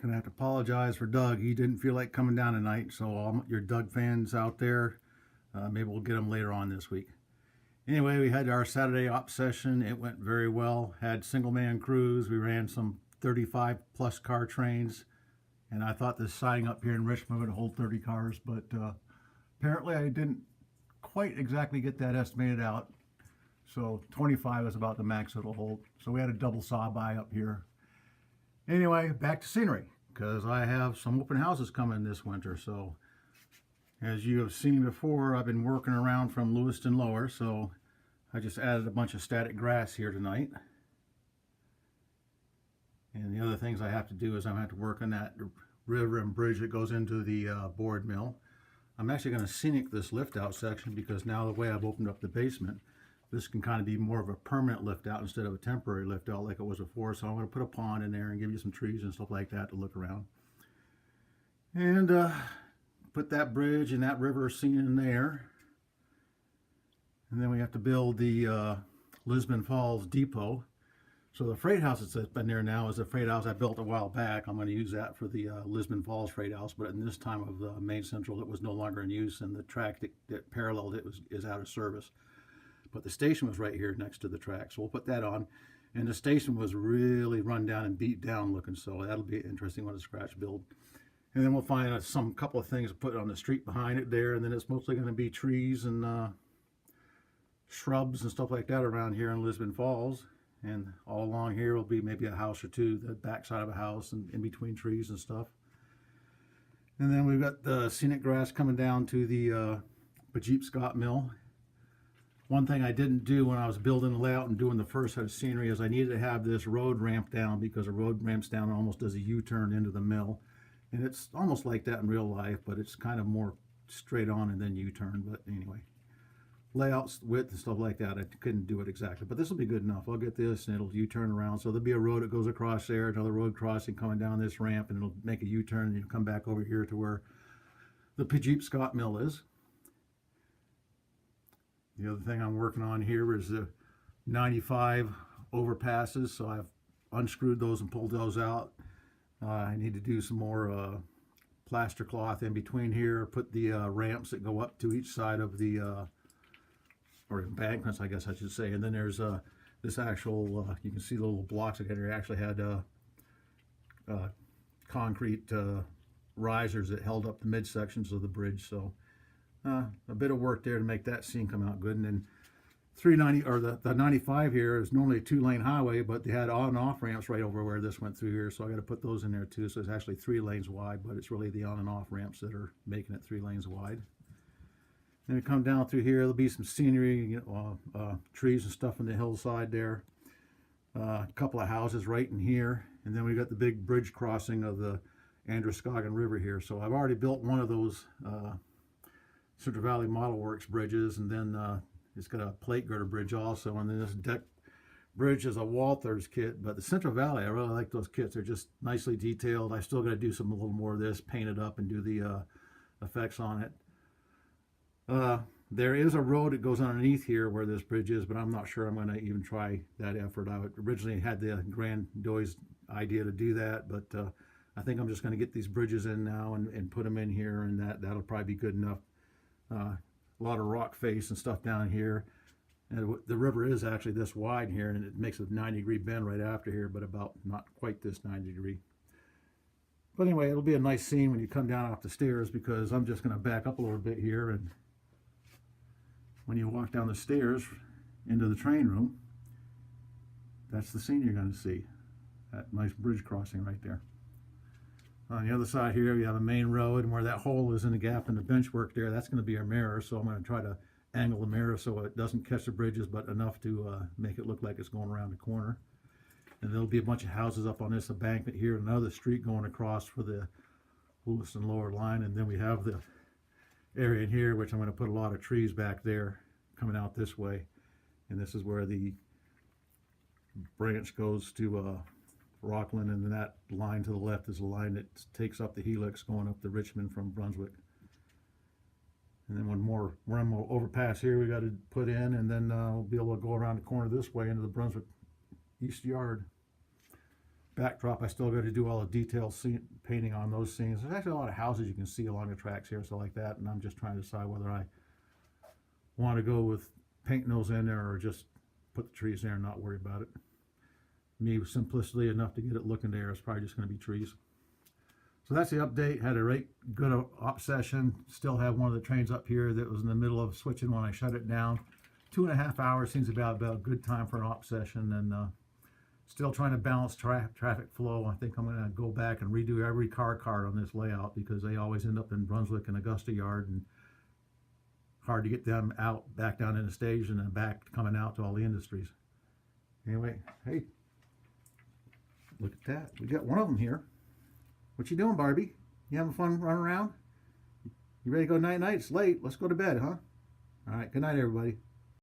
Gonna have to apologize for Doug. He didn't feel like coming down tonight, so all your Doug fans out there, maybe we'll get him later on this week. Anyway, we had our Saturday op session. It went very well. Had single man crews. We ran some 35 plus car trains, and I thought this siding up here in Richmond would hold 30 cars, but apparently I didn't quite exactly get that estimated out. So 25 is about the max it'll hold. So we had a double saw by up here. Anyway, back to scenery, because I have some open houses coming this winter. So as you have seen before, I've been working around from Lewiston Lower, so I just added a bunch of static grass here tonight. And the other things I have to do is I'm going to have to work on that river and bridge that goes into the board mill. I'm actually going to scenic this lift out section, because now the way I've opened up the basement, this can kind of be more of a permanent lift out instead of a temporary lift out like it was before. So I'm going to put a pond in there and give you some trees and stuff like that to look around. And put that bridge and that river scene in there. And then we have to build the Lisbon Falls Depot. So the freight house that's been there now is a freight house I built a while back. I'm going to use that for the Lisbon Falls freight house, but in this time of the Main Central, it was no longer in use, and the track that paralleled it is out of service. But the station was right here next to the track, so we'll put that on. And the station was really run down and beat down looking, so that'll be an interesting one to scratch build. And then we'll find some couple of things to put on the street behind it there, and then it's mostly going to be trees and shrubs and stuff like that around here in Lisbon Falls. And all along here will be maybe a house or two, the backside of a house and in between trees and stuff. And then we've got the scenic grass coming down to the Bajip Scott Mill. One thing I didn't do when I was building the layout and doing the first set of scenery is I needed to have this road ramp down, because a road ramps down and almost does a U-turn into the mill. And it's almost like that in real life, but it's kind of more straight on and then U-turn. But anyway, layouts, width and stuff like that, I couldn't do it exactly. But this will be good enough. I'll get this and it'll U-turn around. So there'll be a road that goes across there, another road crossing coming down this ramp, and it'll make a U-turn, and you'll come back over here to where the Bajip Scott Mill is. The other thing I'm working on here is the 95 overpasses, so I've unscrewed those and pulled those out. I need to do some more plaster cloth in between here, put the ramps that go up to each side of the, or embankments, I guess I should say. And then there's this actual, you can see the little blocks again here. I actually had concrete risers that held up the midsections of the bridge, so a bit of work there to make that scene come out good. And then 390 or the 95 here is normally a 2-lane highway, but they had on and off ramps right over where this went through here, so I got to put those in there too. So it's actually 3 lanes wide, but it's really the on and off ramps that are making it 3 lanes wide. Then we come down through here, there'll be some scenery, you know, trees and stuff on the hillside there. A couple of houses right in here, and then we got the big bridge crossing of the Androscoggin River here. So I've already built one of those Central Valley Model Works bridges, and then it's got a plate girder bridge also, and then this deck bridge is a Walters kit. But the Central Valley, I really like those kits. They're just nicely detailed. I still got to do a little more of this, paint it up and do the effects on it. There is a road that goes underneath here where this bridge is, but I'm not sure I'm going to even try that effort. I originally had the grandiose idea to do that, but I think I'm just going to get these bridges in now and put them in here, and that'll probably be good enough. A lot of rock face and stuff down here, and the river is actually this wide here, and it makes a 90-degree bend right after here, but about not quite this 90-degree. But anyway, it'll be a nice scene when you come down off the stairs, because I'm just going to back up a little bit here, and when you walk down the stairs into the train room, that's the scene you're going to see. That nice bridge crossing right there. On the other side here, you have a main road, and where that hole is in the gap in the benchwork there, that's going to be our mirror. So I'm going to try to angle the mirror so it doesn't catch the bridges, but enough to make it look like it's going around the corner. And there'll be a bunch of houses up on this embankment here, another street going across for the Lewiston Lower Line, and then we have the area in here, which I'm going to put a lot of trees back there coming out this way. And this is where the branch goes to Rockland, and then that line to the left is a line that takes up the helix going up to Richmond from Brunswick. And then one more overpass here we got to put in, and then we'll be able to go around the corner this way into the Brunswick East Yard. backdrop. I still got to do all the detail painting on those scenes. There's actually a lot of houses you can see along the tracks here, so like that, and I'm just trying to decide whether I want to go with painting those in there or just put the trees there and not worry about it. Me, with simplicity enough to get it looking there, it's probably just going to be trees. So that's the update. Had a right good op session. Still have one of the trains up here that was in the middle of switching when I shut it down. 2.5 hours seems about a good time for an op session, and still trying to balance traffic flow. I think I'm going to go back and redo every car card on this layout because they always end up in Brunswick and Augusta Yard, and hard to get them out back down in the station and back coming out to all the industries. Anyway, hey, look at that. We got one of them here. What you doing, Barbie? You having fun running around? You ready to go night-night? It's late. Let's go to bed, huh? All right, good night, everybody.